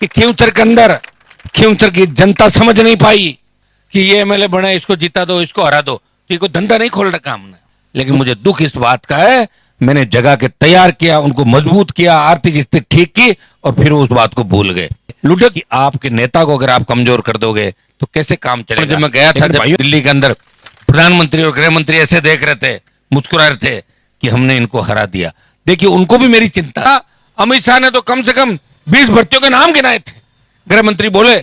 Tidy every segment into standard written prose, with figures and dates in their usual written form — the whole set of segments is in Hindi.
कि खींवसर के अंदर खींवसर की जनता समझ नहीं पाई कि ये एमएलए बने, इसको जिता दो, इसको हरा दो, तो ये कोई धंधा नहीं खोल रखा हमने। लेकिन मुझे दुख इस बात का है, मैंने जगह के तैयार किया, उनको मजबूत किया, आर्थिक स्थिति ठीक की, और फिर वो उस बात को भूल गए। लुटे कि आपके नेता को अगर आप कमजोर कर दोगे तो कैसे काम चलेगा। जब मैं गया था जब दिल्ली के अंदर, प्रधानमंत्री और गृह मंत्री ऐसे देख रहे थे, मुस्कुरा रहे थे कि हमने इनको हरा दिया। देखिए उनको भी मेरी चिंता। अमित शाह ने तो कम से कम 20 भर्तियों के नाम गिनाए थे। गृह मंत्री बोले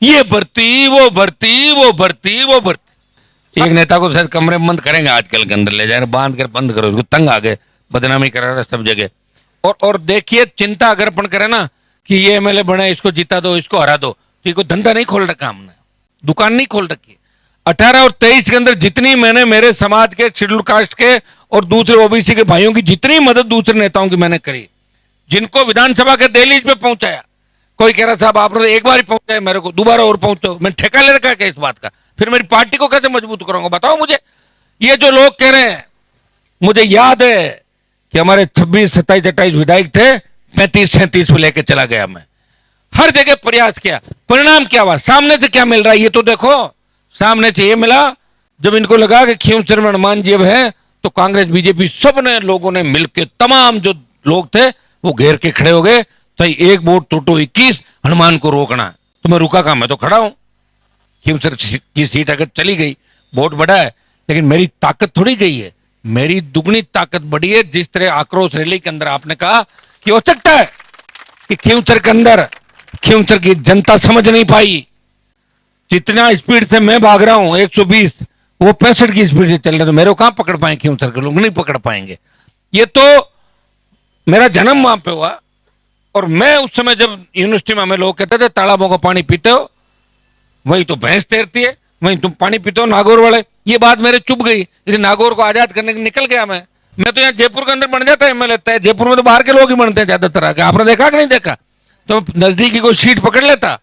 ये भर्ती, वो भर्ती, वो भर्ती, वो भर्ती। एक नेता को शायद कमरे में बंद करेंगे आजकल के अंदर, ले जाए बांध कर बंद करो, उसको तंग आ गए, बदनामी करा रहा सब जगह। और देखिए चिंता अगर अपन करे ना कि ये एमएलए बने, इसको जिता दो, इसको हरा दो, तो ये कोई धंधा नहीं खोल रखा हमने, दुकान नहीं खोल रखी। 18 और 23 के अंदर जितनी मैंने मेरे समाज के, शेड्यूल कास्ट के और दूसरे ओबीसी के भाइयों की जितनी मदद दूसरे नेताओं की मैंने करी, जिनको विधानसभा के दहलीज पे पहुंचाया। कोई कह रहा साहब आपने एक बार ही पहुंचाया, मेरे को दोबारा और पहुंचो, मैंने ठेका ले रखा है क्या इस बात का? फिर मेरी पार्टी को कैसे मजबूत करूंगा बताओ मुझे। ये जो लोग कह रहे हैं, मुझे याद है कि हमारे 26, 27, 28 विधायक थे, 35, 37 पे लेके चला गया मैं, हर जगह प्रयास किया, परिणाम क्या हुआ, सामने से क्या मिल रहा है ये तो देखो। सामने से ये मिला, जब इनको लगा कि खींवसर में हनुमान जी अब है, तो कांग्रेस, बीजेपी, सब ने लोगों ने मिलकर, तमाम जो लोग थे वो घेर के खड़े हो गए, तो एक वोट टोटो 21, हनुमान को रोकना। तो मैं रुका कहां, मैं तो खड़ा हूं। खींवसर की सीट अगर चली गई, वोट बढ़ा है, लेकिन मेरी ताकत थोड़ी गई है, मेरी दुगनी ताकत बढ़ी है। जिस तरह आक्रोश रैली के अंदर आपने कहा कि हो सकता है कि खींवसर के अंदर खींवसर की जनता समझ नहीं पाई, जितना स्पीड से मैं भाग रहा हूं 120, वो 65 की स्पीड से चल रहे, तो मेरे को कहां पकड़ पाए खींवसर के लोग, नहीं पकड़ पाएंगे। ये तो मेरा जन्म वहां पे हुआ, और मैं उस समय जब यूनिवर्सिटी में हमें लोग कहते थे तालाबों का पानी पीते हो, वही तो भैंस तैरती है, वही तुम पानी पीते हो नागौर वाले। ये बात मेरे चुप गई, इसलिए नागौर को आजाद करने के निकल गया मैं तो यहाँ जयपुर के अंदर बन जाता है एमएलए। जयपुर में तो बाहर के लोग ही बनते हैं ज्यादातर आके, आपने देखा कि नहीं देखा? तो नजदीकी कोई सीट पकड़ लेता,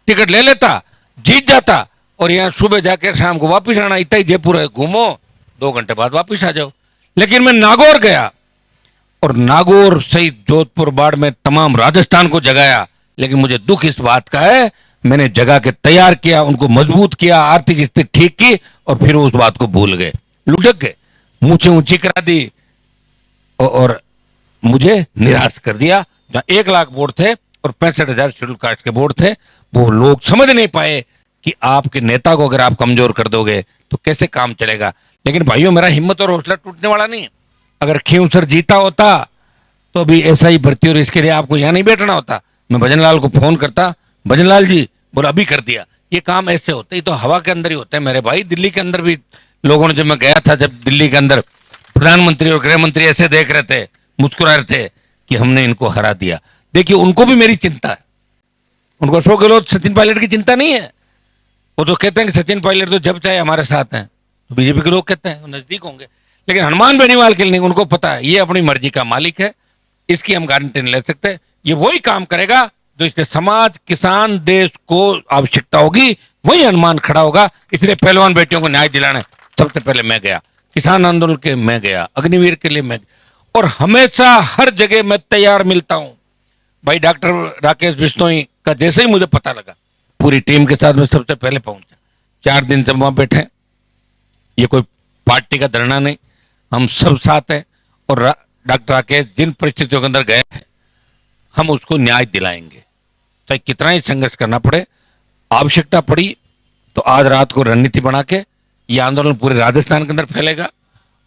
टिकट ले लेता, जीत जाता, और यहाँ सुबह जाकर शाम को वापिस आना, इतना ही जयपुर है, घूमो 2 घंटे बाद वापिस आ जाओ। लेकिन मैं नागौर गया, और नागौर सहित जोधपुर, बाड़मेर, तमाम राजस्थान को जगाया। लेकिन मुझे दुख इस बात का है, मैंने जगह के तैयार किया, उनको मजबूत किया, आर्थिक स्थिति ठीक की, और फिर उस बात को भूल गए, लुढ़क गए, मूछें ऊंची करा दी, और मुझे निराश कर दिया। जहां 1 लाख वोट थे और 65,000 शेड्यूल कास्ट के वोट थे, वो लोग समझ नहीं पाए कि आपके नेता को अगर आप कमजोर कर दोगे तो कैसे काम चलेगा। लेकिन भाइयों, मेरा हिम्मत और हौसला टूटने वाला नहीं है। अगर खींवसर जीता होता तो अभी ऐसा ही भर्ती, और इसके लिए आपको यहां नहीं बैठना होता। मैं भजनलाल को फोन करता, भजनलाल जी, बोला अभी कर दिया। ये काम ऐसे होते ही तो हवा के अंदर ही होते हैं मेरे भाई। दिल्ली के अंदर भी लोगों ने, जब मैं गया था, जब दिल्ली के अंदर प्रधानमंत्री और गृह मंत्री ऐसे देख रहे थे, मुस्कुरा रहे थे कि हमने इनको हरा दिया। देखिए उनको भी मेरी चिंता है, उनको अशोक गहलोत, सचिन पायलट की चिंता नहीं है। वो तो कहते हैं कि सचिन पायलट तो जब चाहे हमारे साथ हैं, तो बीजेपी के लोग कहते हैं नजदीक होंगे। लेकिन हनुमान बेनीवाल के लिए उनको पता है ये अपनी मर्जी का मालिक है, इसकी हम गारंटी नहीं ले सकते। ये वही काम करेगा जो इसके समाज, किसान, देश को आवश्यकता होगी, वही हनुमान खड़ा होगा। इसलिए पहलवान बेटियों को न्याय दिलाने सबसे पहले मैं गया, किसान आंदोलन के मैं गया, अग्निवीर के लिए मैं, और हमेशा हर जगह मैं तैयार मिलता हूं। भाई डॉक्टर राकेश बिश्नोई का जैसे ही मुझे पता लगा, पूरी टीम के साथ मैं सबसे पहले पहुंचा। 4 दिन से वहां बैठे, ये कोई पार्टी का धरना नहीं, हम सब साथ हैं। और डॉक्टर राकेश जिन परिस्थितियों के अंदर गए हैं, हम उसको न्याय दिलाएंगे, चाहे कितना ही संघर्ष करना पड़े। आवश्यकता पड़ी तो आज रात को रणनीति बना के ये आंदोलन पूरे राजस्थान के अंदर फैलेगा,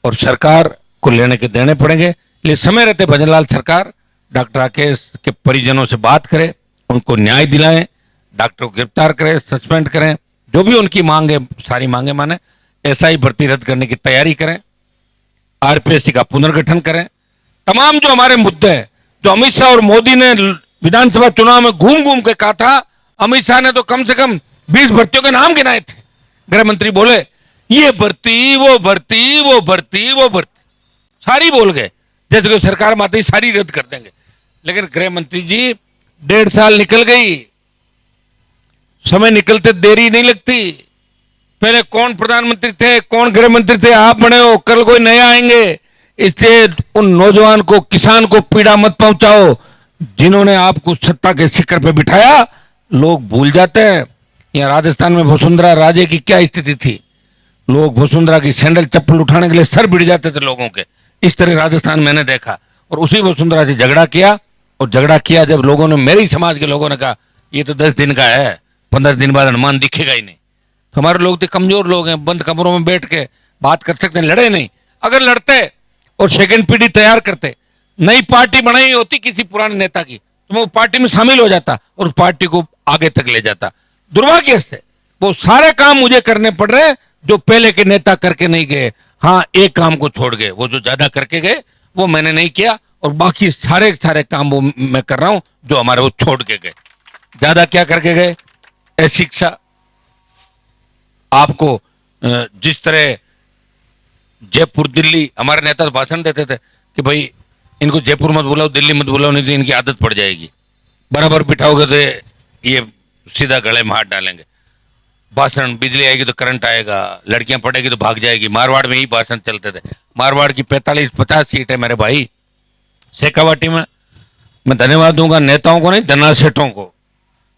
और सरकार को लेने के देने पड़ेंगे। इसलिए समय रहते भजनलाल सरकार डॉक्टर राकेश के परिजनों से बात करे, उनको न्याय दिलाएं, डॉक्टर को गिरफ्तार करें, सस्पेंड करें, जो भी उनकी मांग है सारी मांगे माने, एसआई भर्ती रद्द करने की तैयारी करें, आरपीएससी का पुनर्गठन करें। तमाम जो हमारे मुद्दे हैं, जो अमित शाह और मोदी ने विधानसभा चुनाव में घूम घूम के कहा था, अमित शाह ने तो कम से कम 20 भर्तियों के नाम गिनाए थे। गृह मंत्री बोले ये भर्ती, वो भर्ती, वो भर्ती, वो भर्ती, सारी बोल गए, जैसे कि सरकार में आते ही सारी रद्द कर देंगे। लेकिन गृह मंत्री जी 1.5 साल निकल गई, समय निकलते देरी नहीं लगती। पहले कौन प्रधानमंत्री थे, कौन गृह मंत्री थे, आप बने हो, कल कोई नया आएंगे। इससे उन नौजवान को, किसान को पीड़ा मत पहुंचाओ। जिन्होंने आपको सत्ता के शिखर पे बिठाया, लोग भूल जाते हैं। यहाँ राजस्थान में वसुंधरा राजे की क्या स्थिति थी, लोग वसुंधरा की सैंडल चप्पल उठाने के लिए सर भिड़ जाते थे लोगों के। इस तरह राजस्थान मैंने देखा, और उसी वसुंधरा से झगड़ा किया। और झगड़ा किया जब लोगों ने, मेरे ही समाज के लोगों ने कहा ये तो 10 दिन का है, 15 दिन बाद हनुमान दिखेगा ही नहीं। तो हमारे लोग तो कमजोर लोग हैं, बंद कमरों में बैठ के बात कर सकते हैं, लड़े नहीं। अगर लड़ते और सेकंड पीढ़ी तैयार करते, नई पार्टी बनाई होती किसी पुराने नेता की, तो मैं वो पार्टी में शामिल हो जाता और उस पार्टी को आगे तक ले जाता। दुर्भाग्य से वो सारे काम मुझे करने पड़ रहे हैं जो पहले के नेता करके नहीं गए। हाँ, एक काम को छोड़ गए, वो जो ज्यादा करके गए वो मैंने नहीं किया, और बाकी सारे सारे काम वो मैं कर रहा हूं जो हमारे वो छोड़ के गए। ज्यादा क्या करके गए? शिक्षा। आपको जिस तरह जयपुर दिल्ली, हमारे नेता तो भाषण देते थे कि भाई इनको जयपुर मत बुलाओ, दिल्ली मत बुलाओ, नहीं तो इनकी आदत पड़ जाएगी, बराबर बिठाओगे तो ये सीधा गले में हाथ डालेंगे। भाषण, बिजली आएगी तो करंट आएगा, लड़कियां पढ़ेगी तो भाग जाएगी। मारवाड़ में ही भाषण चलते थे। मारवाड़ की 45-50 सीट है मेरे भाई शेखावाटी में। मैं धन्यवाद दूंगा नेताओं को नहीं, धन्ना सेठों को,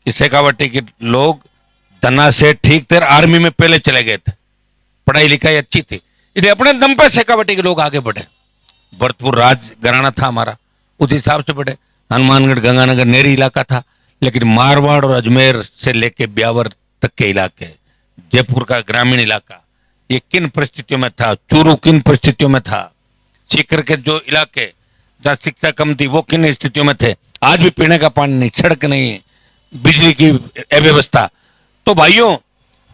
कि शेखावाटी के लोग, धन्ना सेठ ठीक थे, आर्मी में पहले चले गए थे, पढ़ाई लिखाई अच्छी थी, इसलिए अपने दम पर शेखावाटी के लोग आगे बढ़े। भरतपुर राज घराना था हमारा, उस हिसाब से बढ़े। हनुमानगढ़, गंगानगर नेरी इलाका था, लेकिन मारवाड़ और अजमेर से लेके ब्यावर तक के इलाके, जयपुर का ग्रामीण इलाका, ये किन परिस्थितियों में था, चूरू किन परिस्थितियों में था, सीकर के जो इलाके जहाँ शिक्षा कम थी वो किन स्थितियों में थे। आज भी पीने का पानी नहीं, सड़क नहीं, बिजली की अव्यवस्था। तो भाइयों,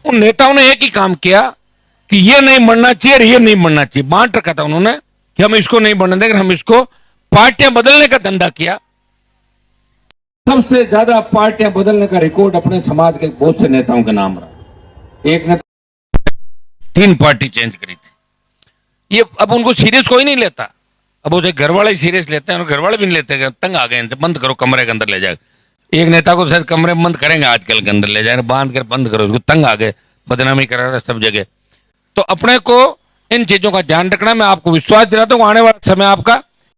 उन नेताओं ने एक ही काम किया कि ये नहीं बढ़ना चाहिए और ये नहीं बढ़ना चाहिए, बांट रखा था उन्होंने कि हम इसको नहीं बढ़ने देंगे, हम इसको पार्टियां बदलने का धंधा किया। सबसे ज्यादा पार्टियां बदलने का रिकॉर्ड अपने समाज के बहुत से नेताओं के नाम रहा। एक ने 3 पार्टी चेंज करी थी। ये अब उनको सीरियस कोई नहीं लेता, अब उसे घर वाले सीरियस लेते हैं, और घर वाले भी नहीं लेते, तंग आ गए इनसे, बंद करो, कमरे के अंदर ले जाए। एक नेता को शायद कमरे में बंद करेंगे आजकल के अंदर ले जाए, बांध कर बंद करो, उसको तंग आ गए, बदनामी करा रहा सब जगह। तो अपने को इन चीजों का ध्यान रखना। मैं आपको विश्वास दिलाता हूँ आने वाला समय आपका